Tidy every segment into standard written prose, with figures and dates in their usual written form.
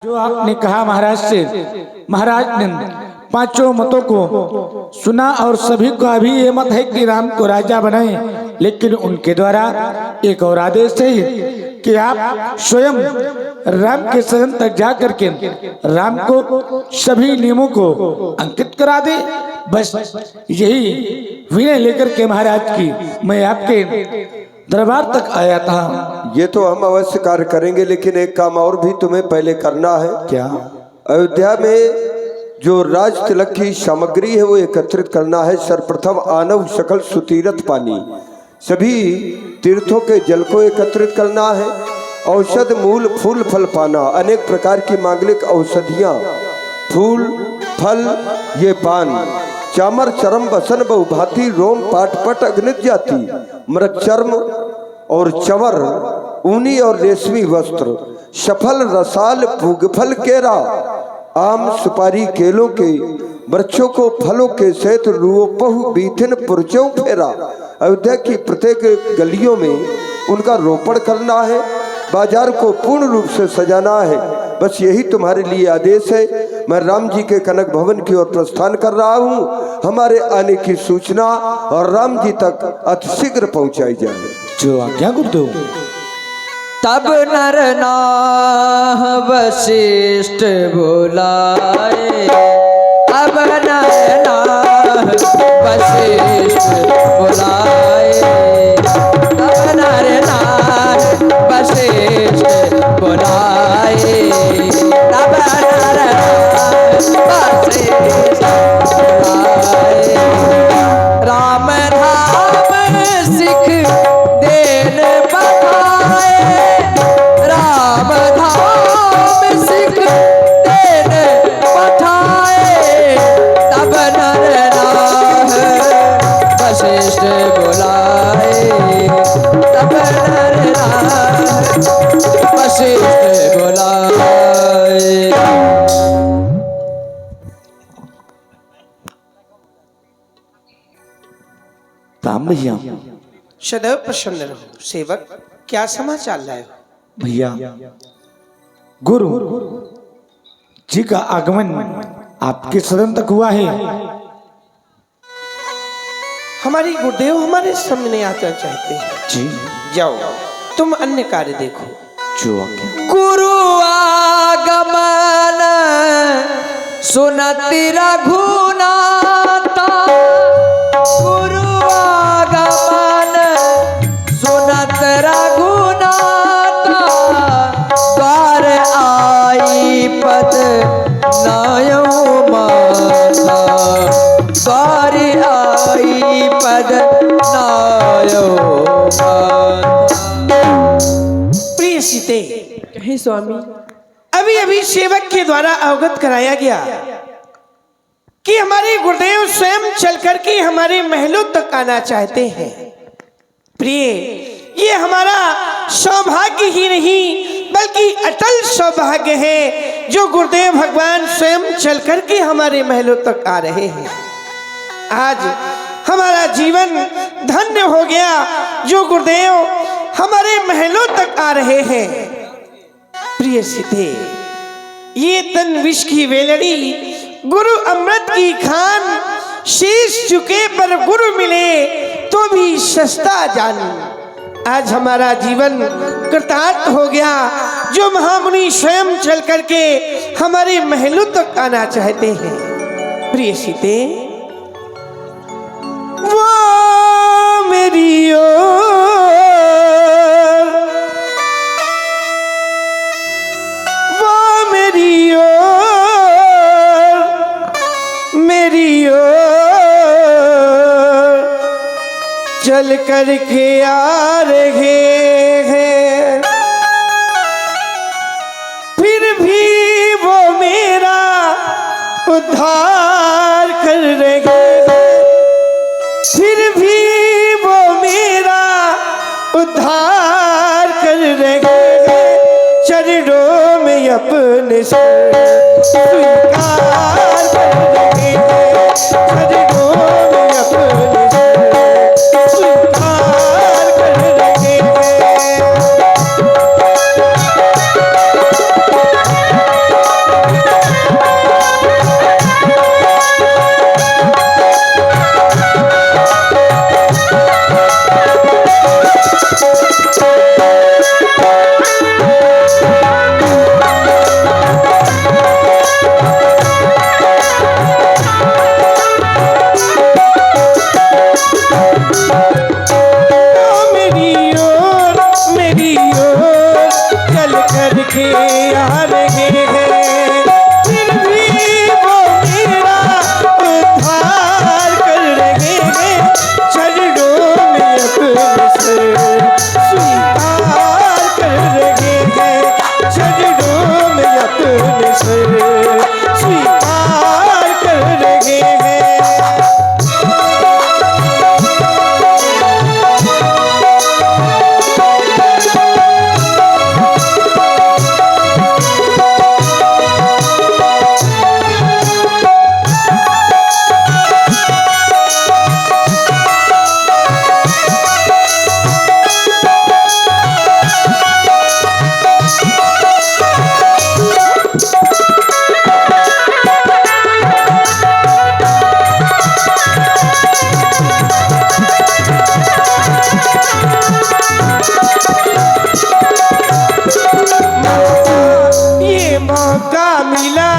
जो आपने कहा महाराज से, महाराज ने पांचों मतों को सुना और सभी का भी ये मत है कि राम को राजा बनाएं, लेकिन उनके द्वारा एक और आदेश है कि आप स्वयं राम के सदन तक जा करके राम को सभी नियमों को अंकित करा दे। बस यही विनय लेकर के महाराज की मैं आपके दरबार तक आया था। ये तो हम अवश्य कार्य करेंगे, लेकिन एक काम और भी तुम्हें पहले करना है। क्या? अयोध्या में जो राज तिलक की सामग्री है वो एकत्रित करना है। सर्वप्रथम आनव सकल सुतीरथ पानी, सभी तीर्थों के जल को एकत्रित करना है। औषध मूल फूल फल पाना, अनेक प्रकार की मांगलिक औषधियाँ, फूल फल ये पान, चामर चरम बसन बहुभाती रोम पाट पट अग्नित जाति, मृग चर्म और चवर, ऊनी और रेशमी वस्त्र, सफल रसाल फूगफल केरा, आम सुपारी केलों के वृक्षों को फलों के सहित रूपहु बीथिन पुरचों फेरा। अयोध्या की प्रत्येक गलियों में उनका रोपण करना है, बाजार को पूर्ण रूप से सजाना है। बस यही तुम्हारे लिए आदेश है। मैं राम जी के कनक भवन की ओर प्रस्थान कर रहा हूँ। हमारे आने की सूचना और राम जी तक अतिशीघ्र पहुँचाई जाए। जो आज्ञा गुरुदेव। तब नर नाह वशिष्ठ बुलाए, अब नर नाह वशिष्ठ बुलाए, अब नर नाह वशिष्ठ बुलाए, तब नर नाह वशिष्ठ बुलाए। राम धाम सिख देन बधाए, राम धाम सिख देन पठाए, तब नर नाह वशिष्ठ बुलाए, तब नर नाह वशिष्ठ बुलाए। राम भैया। सदैव प्रसन्न रहो। सेवक क्या समाचार लाए हो? भैया गुरु जी का आगमन आपके सदन तक हुआ है। हमारी गुरुदेव हमारे सामने आना चाहते हैं। जी जाओ, तुम अन्य कार्य देखो। जो आज्ञा। गुरु आगमन सुनति रघुनाथा, गुरु आगमन सुनत रघुनाथा, द्वार आई पद नायो माता, द्वार आई पद नायो माता। प्रिय सीते, कहे स्वामी, अभी अभी सेवक के द्वारा अवगत कराया गया कि हमारे गुरुदेव स्वयं चल करके हमारे महलों तक आना चाहते हैं। प्रिय, ये हमारा सौभाग्य ही नहीं बल्कि अटल सौभाग्य है जो गुरुदेव भगवान स्वयं चल करके हमारे महलों तक आ रहे हैं। आज हमारा जीवन धन्य हो गया जो गुरुदेव हमारे महलों तक आ रहे हैं। प्रिय सीते, ये तन विष की वेलड़ी, गुरु अमृत की खान, शीश झुके पर गुरु मिले तो भी सस्ता जान। आज हमारा जीवन कृतार्थ हो गया जो महामुनि स्वयं चल करके हमारे महलों तक आना चाहते हैं। प्रिय सीते, वो मेरी चल करके आ रहे हैं, फिर भी वो मेरा उद्धार कर रहे हैं, फिर भी वो मेरा उद्धार कर रहे हैं। चरणों में अपने स्वीकार कर रहे हैं, चरणों में अपने स्वीकार कर रहे हैं।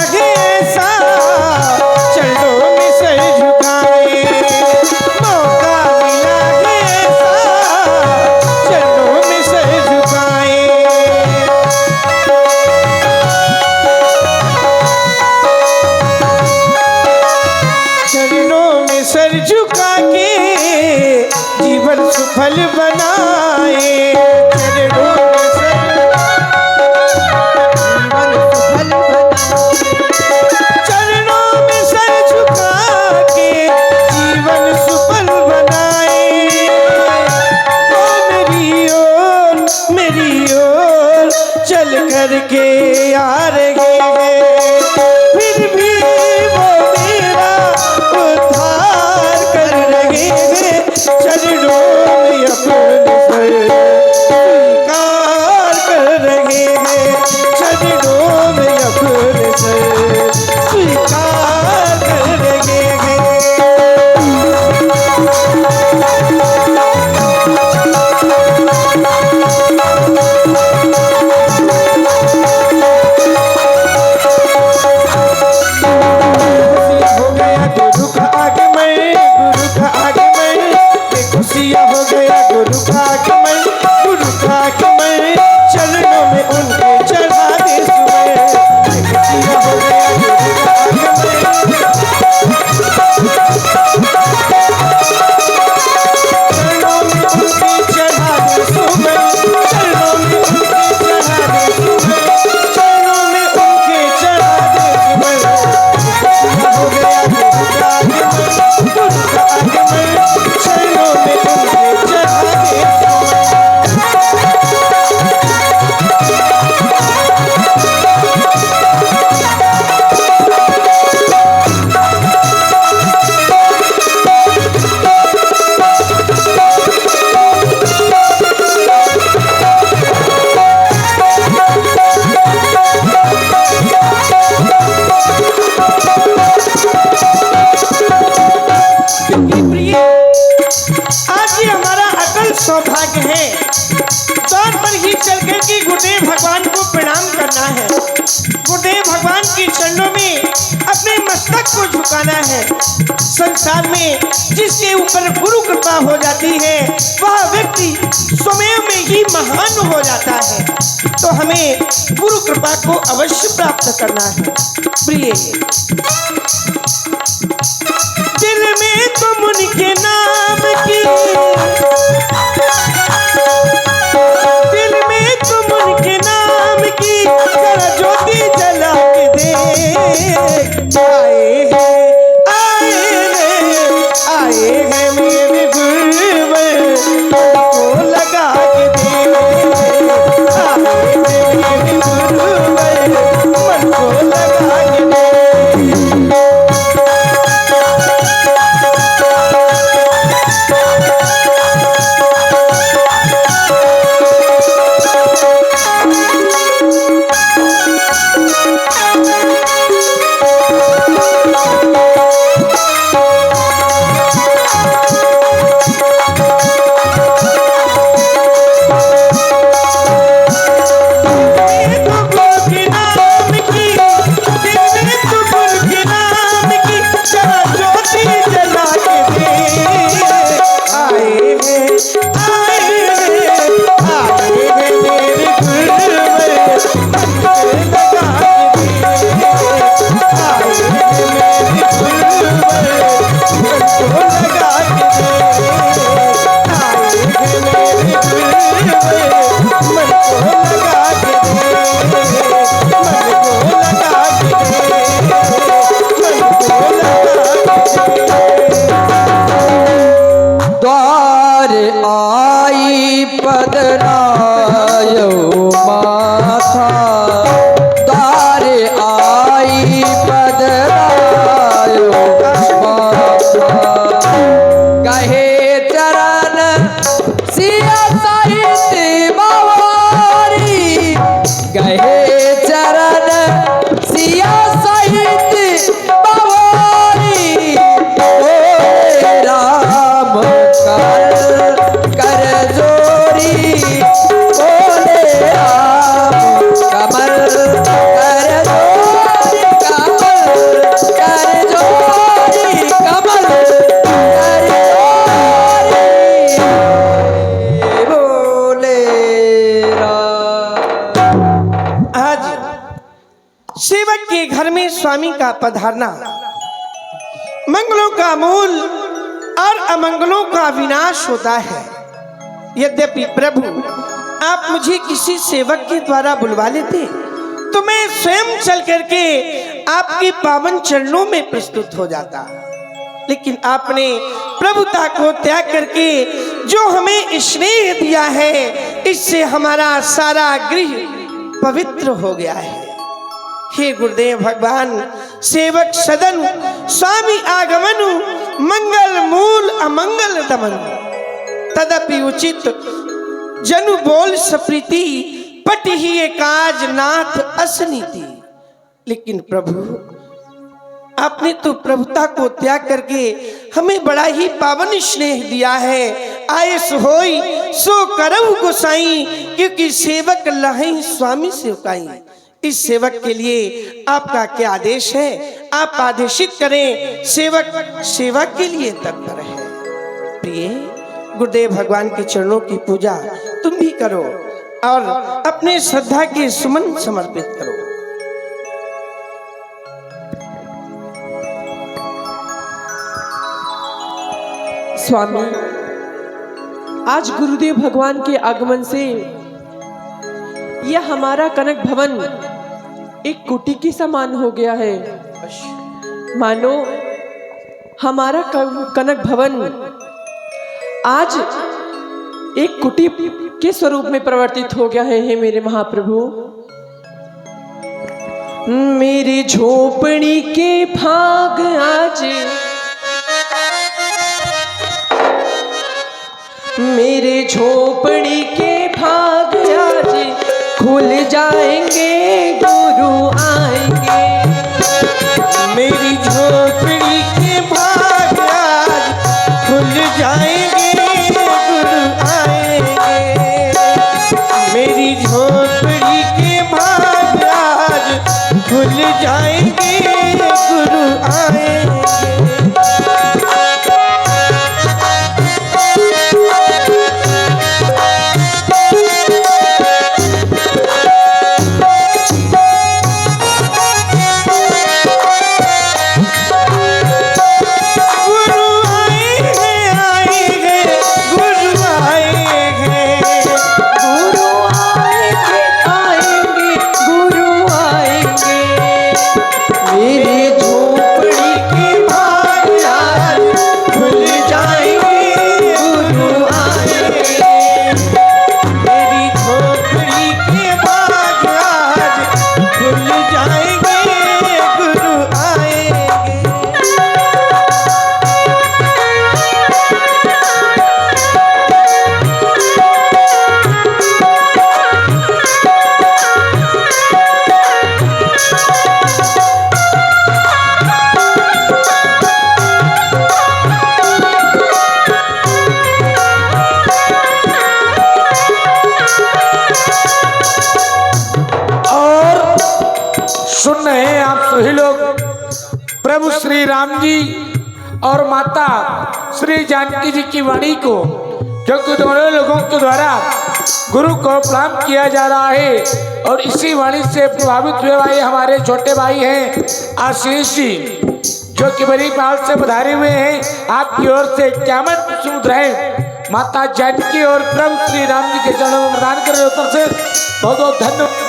है ऐसा चरणों में सर झुकाए, मौका मिला है ऐसा चरणों में सर झुकाए। चरणों में सर झुका के जीवन सफल बनाए, चरणों में चरणों में सर झुका के जीवन सफल बनाए। वो मेरी ओर चल करके आ रहे हैं, फिर भी वो मेरा उद्धार कर रहे हैं। चरणों में अपने सर स्वीकार कर रहे हैं, चरणों में अपने सर स्वीकार कर रहे हैं। हो गया गुरु का आगमन, गुरु का आगमन, बेखुशिया हो गया गुरु का आगमन, गुरु का आगमन, चरणों में उनके चढ़ा दे सुमन। बेखुशिया हो गया गुरु का आगमन, चरणों में उनके चढ़ा दे सुमन, चरणों में उनके चढ़ा दे सुमन, चरणों में उनके चढ़ा दे सुमन। हो गया गुरु का आगमन, गुरु का आगमन, चरणों में उनके चढ़ा दे सुमन। प्रिय, आज ये हमारा अकल सौभाग्य है तौर पर ही चल कर के गुरुदेव भगवान को प्रणाम करना है, गुरुदेव भगवान के चरणों में अपने मस्तक को झुकाना है। संसार में जिसके ऊपर गुरु कृपा हो जाती है वह व्यक्ति स्वयं में ही महान हो जाता है, तो हमें गुरु कृपा को अवश्य प्राप्त करना है। प्रिय, दिल में तुम उनके नाम की, दिल में तुम उनके नाम की जरा ज्योति जला के दे। आए हैं मेरे गुरुवर को लगा के दे। आए हैं मेरे गुरुवर मन को लगा के दे। सेवक के घर में स्वामी का पधारना मंगलों का मूल और अमंगलों का विनाश होता है। यद्यपि प्रभु आप मुझे किसी सेवक के द्वारा बुलवा लेते तो मैं स्वयं चल करके आपके पावन चरणों में प्रस्तुत हो जाता, लेकिन आपने प्रभुता को त्याग करके जो हमें स्नेह दिया है, इससे हमारा सारा गृह पवित्र हो गया है। हे गुरुदेव भगवान, सेवक सदन स्वामी आगमन मंगल मूल अमंगल दमन, तदपि उचित जनु बोल सप्रीति पट ही काज नाथ असनीति। लेकिन प्रभु आपने तो प्रभुता को त्याग करके हमें बड़ा ही पावन स्नेह दिया है। आयस होई सो करऊ गोसाई, क्योंकि सेवक लहई स्वामी सेवकाई। इस सेवक के लिए आपका क्या आदेश है, आप आदेशित करें। सेवक सेवा के लिए तत्पर है। प्रिय गुरुदेव भगवान के चरणों की पूजा तुम भी करो और अपने श्रद्धा के सुमन समर्पित करो। स्वामी, आज गुरुदेव भगवान के आगमन से यह हमारा कनक भवन एक कुटी के समान हो गया है। मानो हमारा कनक भवन आज एक कुटी के स्वरूप में परिवर्तित हो गया है। हे मेरे महाप्रभु, मेरी झोपड़ी के भाग आज, मेरे झोपड़ी के भाग आज खुल जाएंगे, गुरु आएंगे। मेरी झोपड़ी के भाग आज खुल जाएंगे, गुरु आएंगे। मेरी झोपड़ी के भाग आज खुल जाएंगे, गुरु आएंगे। प्रभु श्री राम जी और माता श्री जानकी जी की वाणी को, क्योंकि दोनों लोगों के द्वारा गुरु को प्रणाम किया जा रहा है और इसी वाणी से प्रभावित हुए भाई हमारे छोटे भाई हैं आशीष जी, जो कि बड़ी पाल से पधारे हुए हैं। आपकी ओर से क्यामत सुन रहे माता जानकी और प्रभु श्री राम जी के चरणों में प्रदान कर रहे उत्तर से बहुत बहुत धन्यवाद।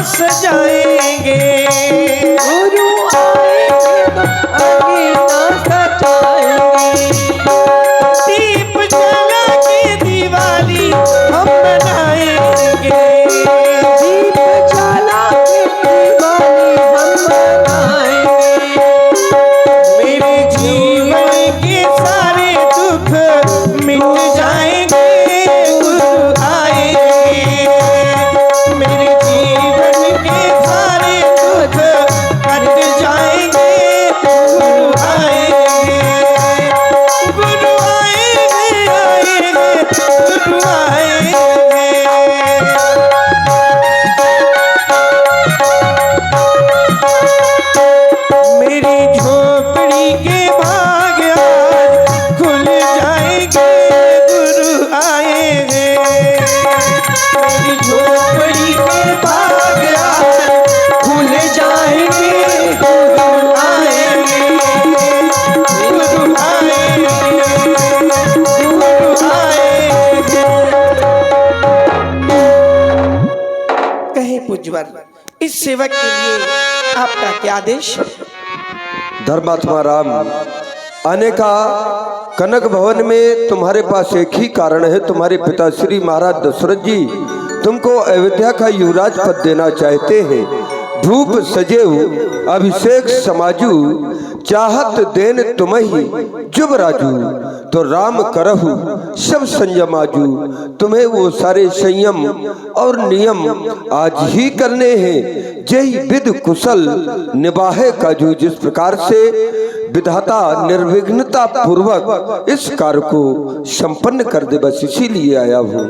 सजाएंगे गुरु आएंगे तो अंगना सजाएंगे, दीप जला के दिवाली हम मनाएंगे, दीप जला के दिवाली हम मनाएंगे। पर इस सेवक के लिए आपका क्या आदेश है? धर्मात्मा राम, आने का कनक भवन में तुम्हारे पास एक ही कारण है। तुम्हारे पिता श्री महाराज दशरथ जी तुमको अयोध्या का युवराज पद देना चाहते हैं। धूप सजेऊ अभिषेक समाजू, चाहत देन तुम्हि जुब राजू, तो राम करहु सब संयम आजू। तुम्हें वो सारे संयम और नियम आज ही करने हैं, जय विद कुशल निभाहे काजू। जिस प्रकार से विधाता निर्विघ्नता पूर्वक इस कार्य को संपन्न कर दे, बस इसीलिए आया हूँ।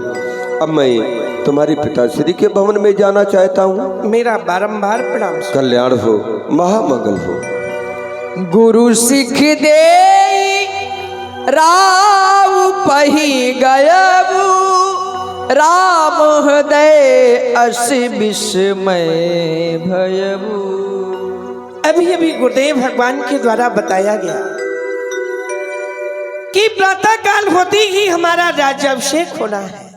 अब मैं तुम्हारे पिताश्री के भवन में जाना चाहता हूँ। मेरा बारंबार प्रणाम। कल्याण हो, महामंगल हो। गुरु सिख दे राव पही गयबु, राम हृदय अस विस्मय भयबु। अभी अभी गुरुदेव भगवान के द्वारा बताया गया कि प्रातः काल होते ही हमारा राज्याभिषेक होना है।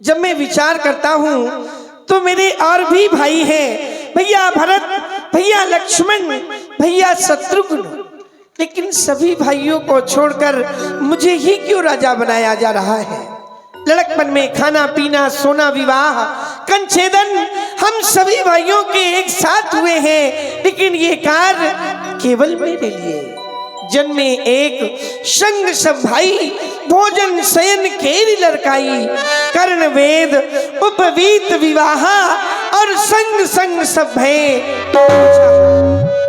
जब मैं विचार करता हूं तो मेरे और भी भाई हैं, भैया भरत, भैया लक्ष्मण, भैया शत्रुघ्न, लेकिन सभी भाइयों को छोड़कर मुझे ही क्यों राजा बनाया जा रहा है? लड़कपन में खाना पीना सोना विवाह कंछेदन हम सभी भाइयों के एक साथ हुए हैं, लेकिन ये कार्य केवल मेरे लिए। जन्मे एक संग सब भाई, भोजन शयन केरी लड़काई, कर्ण वेद उपवीत विवाह, और संग संग सब भय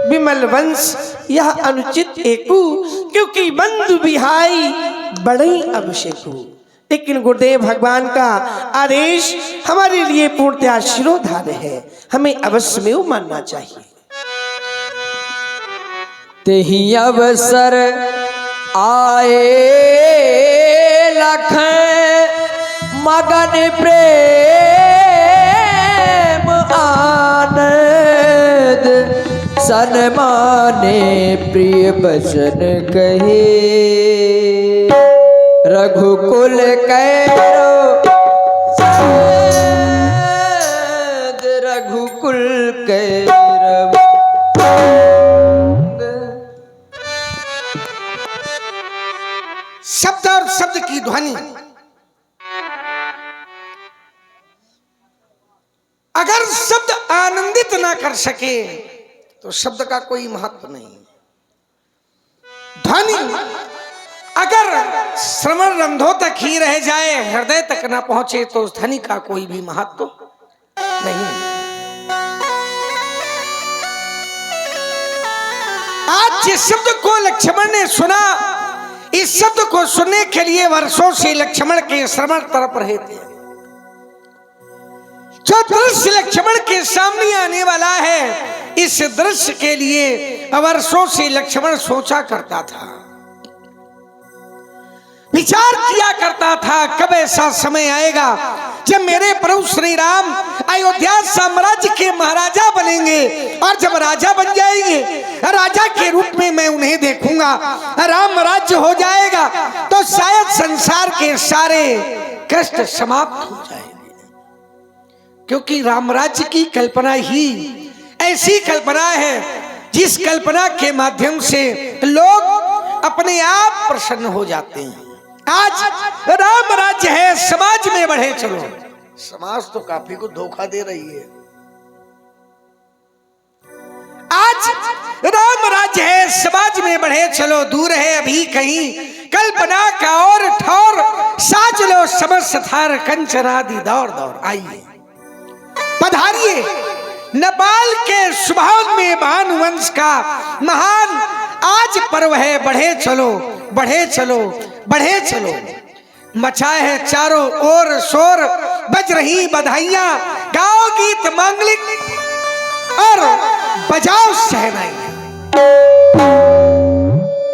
विमल वंश यह अनुचित एकू, क्योंकि बंधु बिहाई बड़े अभिषेकू। लेकिन गुरुदेव भगवान का आदेश हमारे लिए पूर्णतः शिरोधार्य है, हमें अवश्य में मानना चाहिए। तेहि अवसर आए लखन मगन प्रेम आनंद, सन्माने प्रिय बचन कहे, रघुकुल कैरो रघुकुल कैरो। शब्द और शब्द की ध्वनि अगर शब्द आनंदित ना कर सके तो शब्द का कोई महत्व नहीं। ध्वनि अगर श्रवण रंध्रों तक ही रह जाए, हृदय तक ना पहुंचे, तो उस ध्वनि का कोई भी महत्व नहीं। आज जिस शब्द को लक्ष्मण ने सुना, इस शब्द को सुनने के लिए वर्षों से लक्ष्मण के श्रवण तरफ रहे थे। जो दृश्य लक्ष्मण के सामने आने वाला है, इस दृश्य के लिए वर्षों से लक्ष्मण सोचा करता था, विचार किया करता था, कब ऐसा समय आएगा जब मेरे प्रभु श्री राम अयोध्या साम्राज्य के महाराजा बनेंगे, और जब राजा बन जाएंगे, राजा के रूप में मैं उन्हें देखूंगा, राम राज्य हो जाएगा, तो शायद संसार के सारे कष्ट समाप्त हो जाएंगे। क्योंकि राम राज्य की कल्पना ही ऐसी कल्पना है जिस कल्पना के माध्यम से लोग अपने आप प्रसन्न हो जाते हैं। आज राम राज्य है, समाज में बढ़े चलो। समाज तो काफी को धोखा दे रही है। आज राम राज्य है, समाज में बढ़े चलो, दूर है अभी कहीं कल्पना का और ठौर, साज लो समस्त थार कंचनादि दौड़ दौड़। आइए पधारिए, नेपाल के स्वभाव में भानुवंश का महान आज पर्व है। बढ़े चलो बढ़े चलो बढ़े चलो, मचाए है चारों ओर शोर, बज रही बधाइयां, गाओ गीत मांगलिक और बजाओ शहनाई।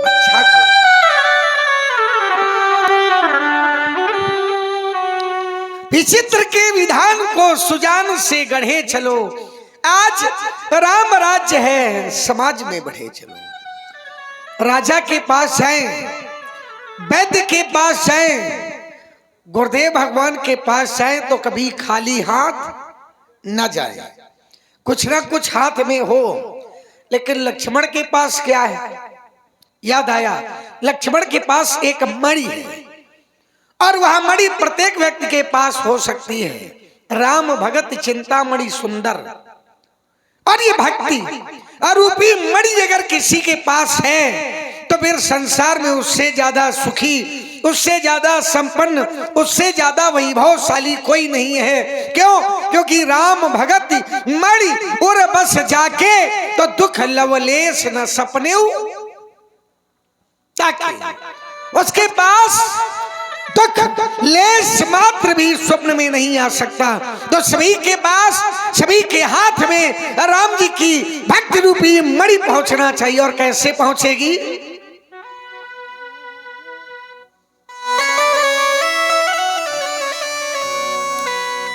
अच्छा विचित्र के विधान को सुजान से गढ़े चलो। आज राम राज्य है, समाज में बढ़े चलो। राजा के पास जाएं, वैद्य के पास जाएं, गुरुदेव भगवान के पास जाएं, तो कभी खाली हाथ न जाए, कुछ ना कुछ हाथ में हो। लेकिन लक्ष्मण के पास क्या है? याद आया, लक्ष्मण के पास एक मणि है और वह मणि प्रत्येक व्यक्ति के पास हो सकती है। राम भगत चिंतामणि सुंदर, और ये भक्ति अरूपी मणि अगर किसी के पास है तो फिर संसार में उससे ज्यादा सुखी, उससे ज्यादा संपन्न, उससे ज्यादा वैभवशाली कोई नहीं है। क्यों? क्योंकि राम भगत मणि और बस जाके तो दुख लवलेश न सपने, ताकि उसके पास दुख लेश मात्र भी स्वप्न में नहीं आ सकता। तो सभी के पास, सभी के हाथ में राम जी की भक्ति रूपी मणि पहुंचना चाहिए। और कैसे पहुंचेगी?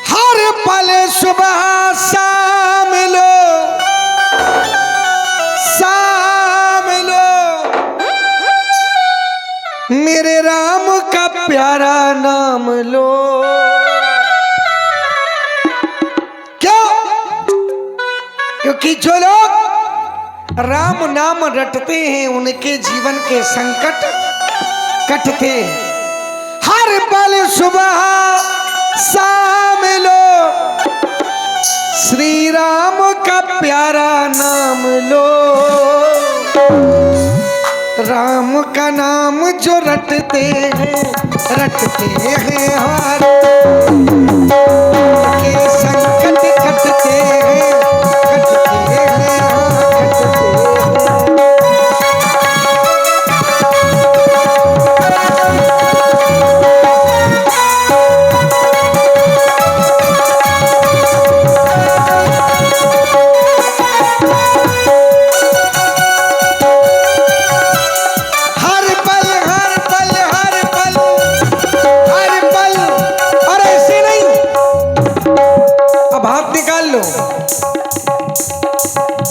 हर पल सुबह शाम लो, शाम लो मेरे राम का प्यारा नाम लो। क्यों? क्योंकि जो लोग राम नाम रटते हैं उनके जीवन के संकट कटते हैं। हर पल सुबह शाम लो श्री राम का प्यारा नाम लो। राम का नाम जो रटते हैं हार के संकट कटते हैं, कटते हैं,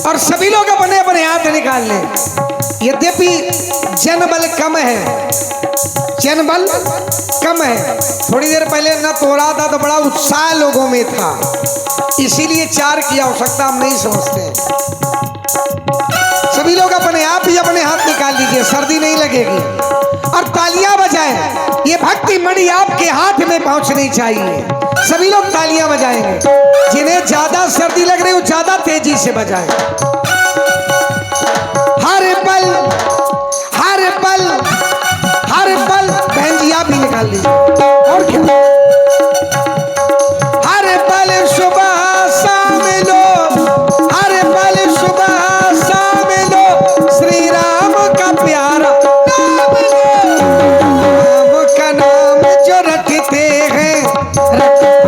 और सभी लोग अपने अपने हाथ निकाल लें। यद्यपि जनबल कम है, जनबल कम है। थोड़ी देर पहले न तोड़ा था तो बड़ा उत्साह लोगों में था, इसीलिए 4 की आवश्यकता हम नहीं समझते। सभी लोग अपने आप ही अपने हाथ निकाल लीजिए, सर्दी नहीं लगेगी। और तालियां बजाएं। ये भक्ति मणि आपके हाथ में पहुंचनी चाहिए। सभी लोग तालियां बजाएंगे। जिन्हें ज्यादा सर्दी लग रही है वो ज्यादा तेजी से बजाएं। हर पल हर पल हर पल, बहन जी आप भी निकाल लीजिए। और क्या? हर पल सुबह शाम लो, हर पल सुबह शाम लो श्री राम का प्यारा नाम लो। राम का नाम जो रटते हैं हारते हैं,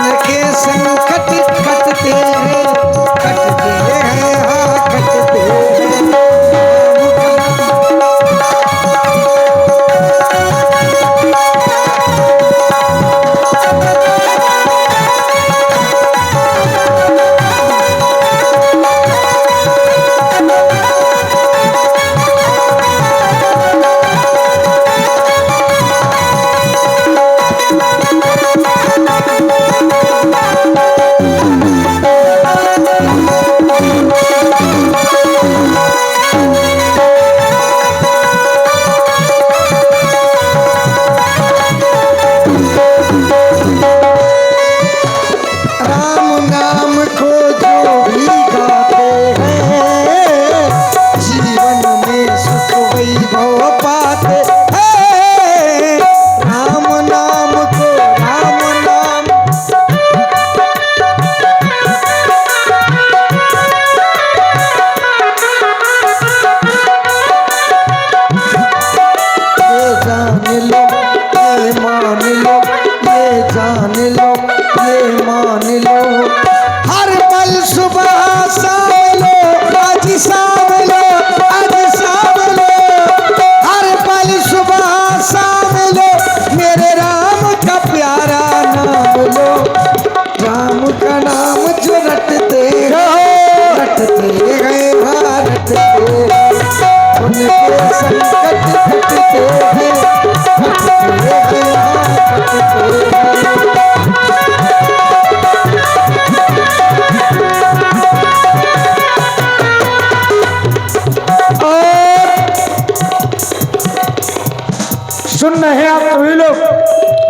उनके संकट कटते हैं, कटते हैं, हाँ कटते हैं। संकट कटते हैं, सुन रहे हैं आप सभी लोग,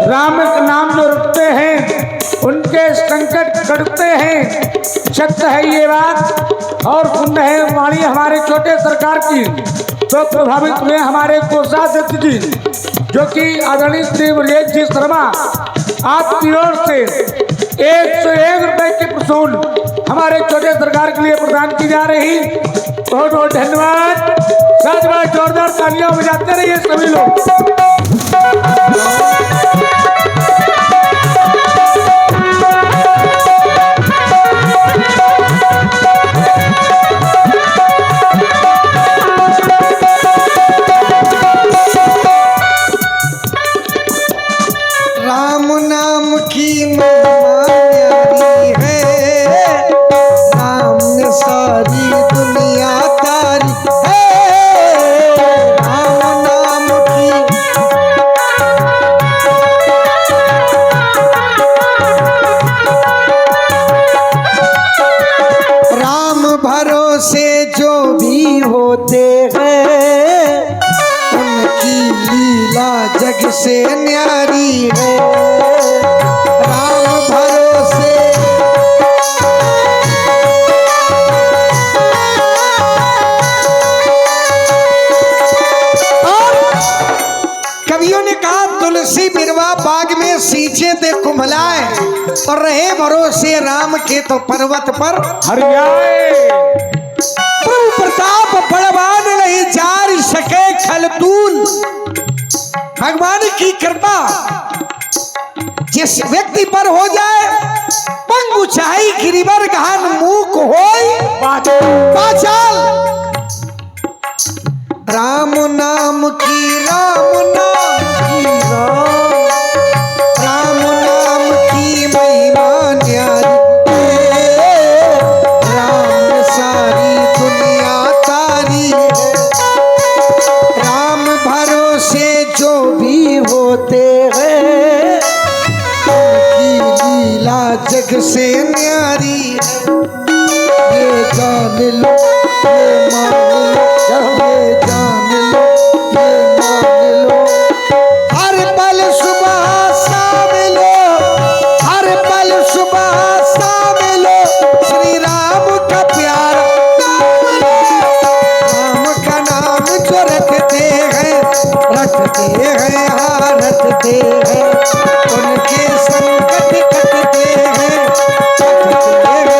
राम का नाम जो रखते हैं उनके संकट कटते हैं, सत्य है ये बात। और सुन रहे हैं वाणी हमारे छोटे सरकार की, तो प्रभावित हुए हमारे कोषाध्यक्ष जी जो कि आदरणीय श्री ब्रजेश जी शर्मा आपकी ओर से 101 रुपए की प्रसून हमारे छोटे सरकार के लिए प्रदान की जा रही। बहुत बहुत धन्यवाद। साथ में जोरदार तालियां बजाते रहिए सभी लोग। राम नाम की महिमा न्यारी है, राम ने सारी दुनिया तारी है। राम नाम की राम भरोसे जो भी होते हैं, उनकी लीला जग से न्यारी है। राम भरोसे और कवियों ने कहा तुलसी बिरवा बाग में सींचे थे कुम्भलाए, और रहे भरोसे राम के तो पर्वत पर हरियाए प्रभु प्रताप बलवान नहीं जार सके खलतूल। भगवान की कृपा जिस व्यक्ति पर हो जाए, पंगु चाहे गिरिवर गहन मूक होय पाचाल। राम नाम की राम नाम की महिमा न्यारी है। राम सारी दुनिया तारी है। राम भरोसे जो भी होते हैं, उनकी लीला जग से न्यारी है। ये जान लो, ये मान लो, ये जान लो, ये मान लो। हर पल सुबह शाम लो, हर पल सुबह शाम लो, श्री राम का प्यारा नाम लो। राम का नाम जो रखते हैं, हाँ रखते हैं, उनके संकट कटते हैं, कटते हैं।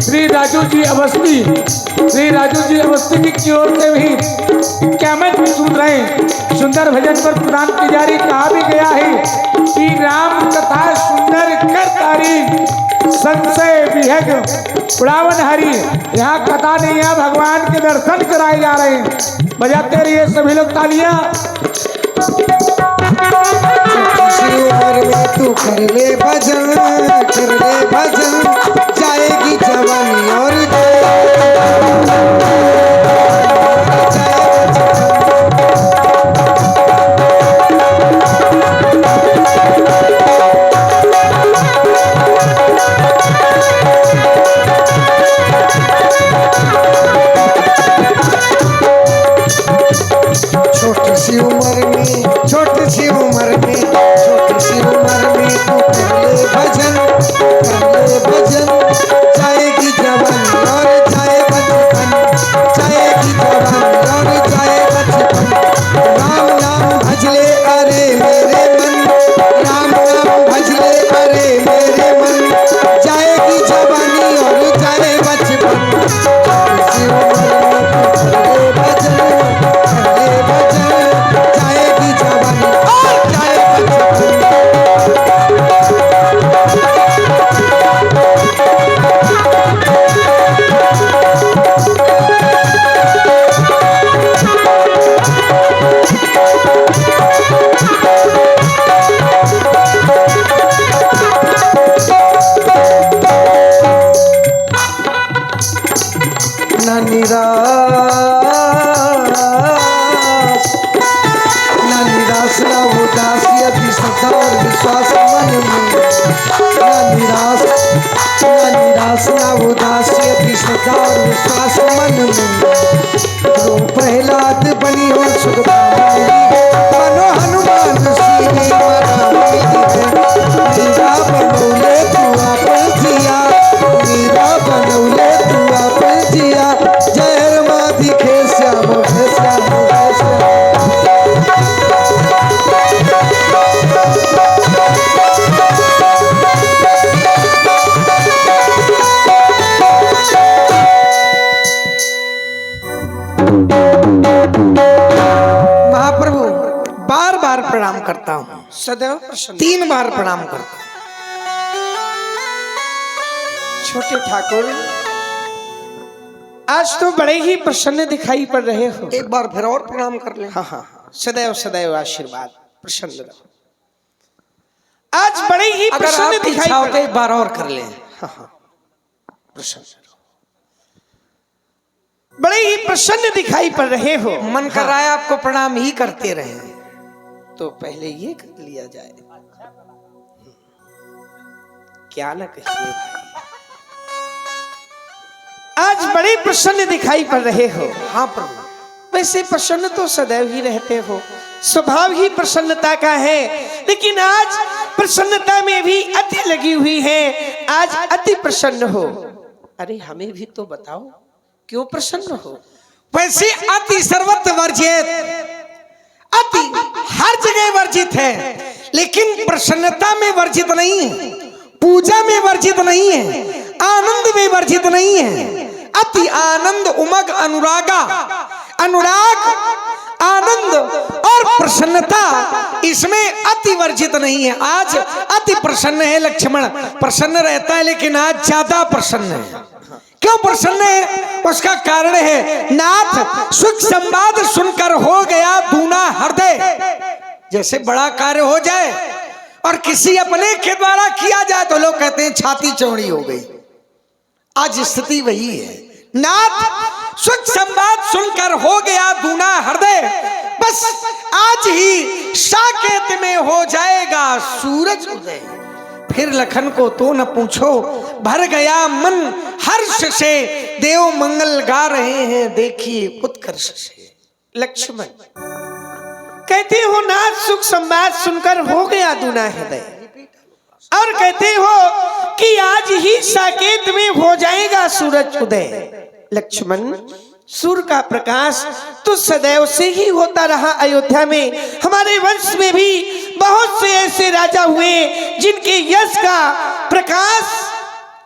श्री राजू जी अवस्थी की ओर से भी 51 सुन रहे सुंदर भजन पर प्रदान की जा रही। कहा भी गया है कि राम कथा सुंदर कर तारी, संशय विहग उड़ावन हरी। यहाँ कथा नहीं है, भगवान के दर्शन कराए जा रहे हैं। बजाते रहिए सभी लोग तालियां। तू कर ले भजन, कर ले भजन, जाएगी जवानी और छोटी सी उम्र में, छोटी सी उम्र में, छोटी सी उम्र में तू कर ले भजन, कर ले भजन, जाएगी जवानी। ना निराश ना उदास यदि श्रद्धा और विश्वास मन में ना निराश ना उदास यदि श्रद्धा और विश्वास मन में तो प्रहलाद बनी हो सुखदा मनो हनुमान श्री मीरा बनौले तू आपन जिया मीरा बनौले तू आपन जिया जय रमा दिखे श्याम श्याम महाप्रभु बार बार प्रणाम करता हूँ, सदैव प्रसन्न। 3 बार प्रणाम करता हूँ। छोटे ठाकुर, आज तो बड़े ही प्रसन्न दिखाई पड़ रहे हो। एक बार फिर और प्रणाम कर ले। हाँ हाँ हाँ, सदैव सदैव आशीर्वाद, प्रसन्न रहो। आज बड़े ही अगर प्रसन्न आपकी दिखाई इच्छा हो पड़ तो एक बार और कर ले। हाँ हाँ, प्रसन्न रहो। बड़े ही प्रसन्न दिखाई पड़ रहे हो। मन कर रहा है आपको प्रणाम ही करते रहे। तो पहले ये कर लिया जाए। क्या न कहिए भाई, आज बड़े प्रसन्न दिखाई पड़ रहे हो। हाँ प्रभु, वैसे प्रसन्न तो सदैव ही रहते हो, स्वभाव ही प्रसन्नता का है, लेकिन आज प्रसन्नता में भी अति लगी हुई है। आज अति प्रसन्न हो। अरे हमें भी तो बताओ, क्यों प्रसन्न हो? वैसे अति सर्वत्र वर्जित, अति हर जगह वर्जित है, लेकिन प्रसन्नता में वर्जित नहीं है, पूजा में वर्जित नहीं है, आनंद में वर्जित नहीं है। अति आनंद उमग अनुरागा, अनुराग आनंद और प्रसन्नता इसमें अति वर्जित नहीं है। आज अति प्रसन्न है लक्ष्मण, प्रसन्न रहता है लेकिन आज ज्यादा प्रसन्न है। क्यों प्रसन्न है? उसका कारण है नाथ सुख संवाद सुनकर हो गया दूना हृदय। जैसे बड़ा कार्य हो जाए और किसी अपने के द्वारा किया जाए तो लोग कहते हैं छाती चौड़ी हो गई। आज स्थिति वही है। नाथ सुख संवाद सुनकर हो गया दूना हृदय, बस आज ही साकेत में हो जाएगा सूरज उदय। फिर लखन को तो न पूछो, भर गया मन हर्ष से, देव मंगल गा रहे हैं देखिए उत्कर्ष से। लक्ष्मण कहते हो नाथ सुख संवाद सुनकर हो गया दूना हृदय, और कहते हो कि आज ही साकेत में हो जाएगा सूरज उदय। लक्ष्मण, सूर्य का प्रकाश तो सदैव से ही होता रहा अयोध्या में। हमारे वंश में भी बहुत से ऐसे राजा हुए जिनके यश का प्रकाश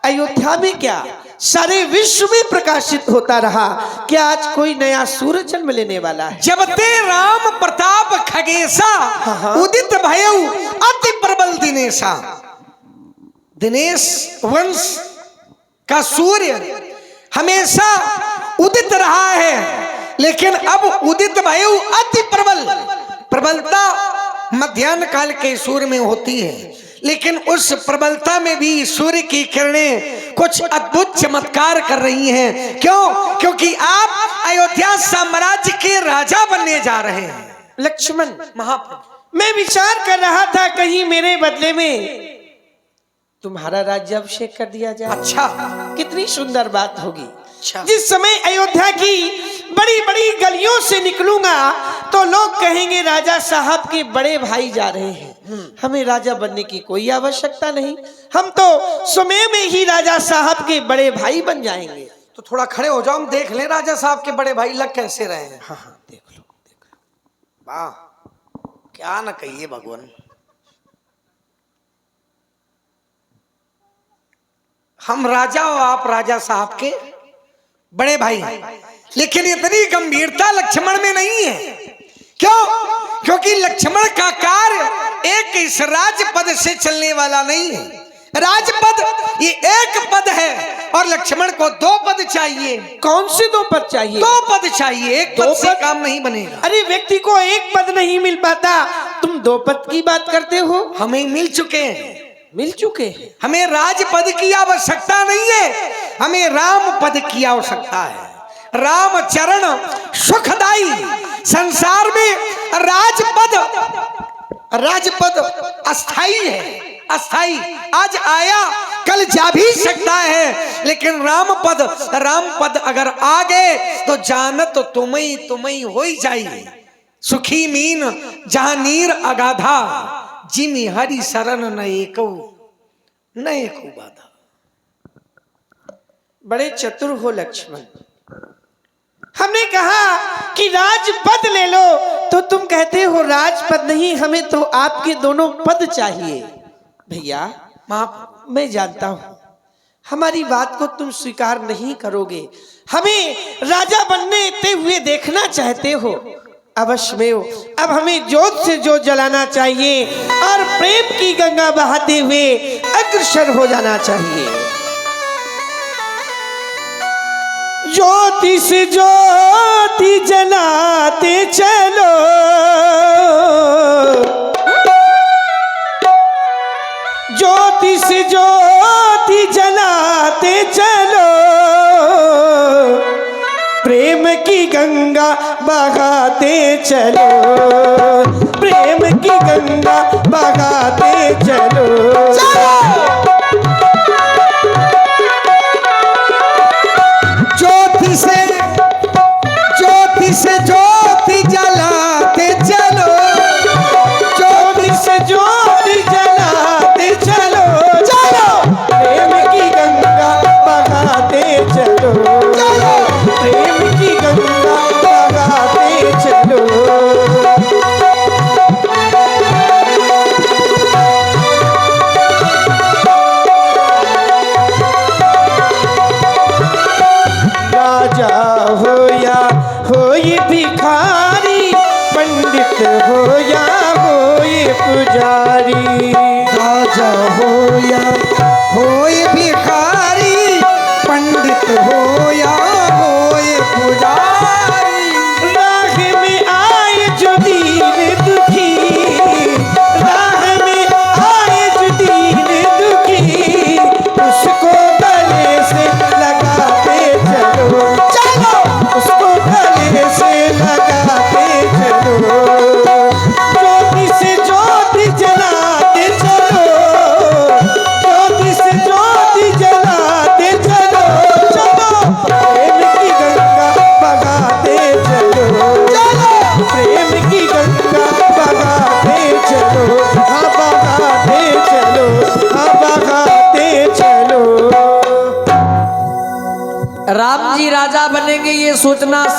अयोध्या में क्या सारे विश्व में प्रकाशित होता रहा। क्या आज कोई नया सूर्य जन्म लेने वाला है? जब ते राम प्रताप खगेशा, उदित भयउ अति प्रबल दिनेशा। दिनेश वंश का सूर्य हमेशा उदित रहा है, लेकिन अब उदित भयउ अति प्रबल। प्रबलता मध्याह्न काल के सूर्य में होती है, लेकिन उस प्रबलता में भी सूर्य की किरणें कुछ अद्भुत चमत्कार कर रही हैं। क्यों? क्योंकि आप अयोध्या साम्राज्य के राजा बनने जा रहे हैं। लक्ष्मण महाप्रभु, मैं विचार कर रहा था कहीं मेरे बदले में तुम्हारा राज्याभिषेक कर दिया जाए। अच्छा, कितनी सुंदर बात होगी। अच्छा। जिस समय अयोध्या की बड़ी बड़ी गलियों से निकलूंगा तो लोग कहेंगे राजा साहब के बड़े भाई जा रहे हैं, हमें राजा बनने की कोई आवश्यकता नहीं, हम तो समय में ही राजा साहब के बड़े भाई बन जाएंगे। तो थोड़ा खड़े हो जाओ, हम देख लें राजा साहब के बड़े भाई लग कैसे रहे हैं। हाँ हाँ, देख लो देख लो। वाह, क्या न कहिए भगवान। हम राजा और आप राजा साहब के बड़े भाई, लेकिन इतनी गंभीरता लक्ष्मण में नहीं है। क्यों? क्योंकि लक्ष्मण का कार्य एक इस राजपद से चलने वाला नहीं है। राजपद ये एक पद है और लक्ष्मण को 2 पद चाहिए। कौन से 2 पद चाहिए? 2 पद चाहिए, एक पद से काम नहीं बनेगा। अरे व्यक्ति को एक पद नहीं मिल पाता, तुम 2 पद की बात करते हो। हमें मिल चुके हैं, मिल चुके हैं। हमें राजपद की आवश्यकता नहीं है, हमें राम पद की आवश्यकता है। रामचरण सुखदाई। संसार में राजपद अस्थाई है, अस्थाई। आज आया कल जा भी सकता है, लेकिन रामपद अगर आ गए तो जानत तुम्हें हो ही जाई। सुखी मीन जहां नीर अगाधा, जिमि हरि शरण न एको बाधा। बड़े चतुर हो लक्ष्मण। हमने कहा कि राजपद ले लो तो तुम कहते हो राजपद नहीं, हमें तो आपके दोनों पद चाहिए। भैया मैं जानता हूं हमारी बात को तुम स्वीकार नहीं करोगे, हमें राजा बनने हुए देखना चाहते हो। अवश्य में हो, अब हमें जोत से जोत जलाना चाहिए और प्रेम की गंगा बहाते हुए अग्रसर हो जाना चाहिए। ज्योति से ज्योति जलाते चलो, ज्योति से ज्योति जलाते चलो, प्रेम की गंगा बहाते चलो, प्रेम की गंगा बहाते चलो। ज्योति से ज्योति जलाते चलो, ज्योति से ज्योति जलाते चलो, प्रेम की गंगा बहाते चलो, प्रेम की गंगा बहाते चलो। राजा हो या हो ये भिखारी, पंडित हो या हो ये पुजारी, राजा हो या हो ये भिखारी, पंडित हो या हो ये पुजारी। राह में आए जो दीन दुखी, राह में आए जो दीन दुखी, उसको गले से लगाते चलो, उसको गले से लगाते चलो। ज्योति से ज्योति जलाते चलो, ज्योति से ज्योति जलाते चलो, प्रेम की गंगा बहाते चलो, प्रेम की गंगा बहाते चलो, हाँ बहाते चलो, हाँ बहाते चलो। राम जी राजा बनेंगे ये सोचना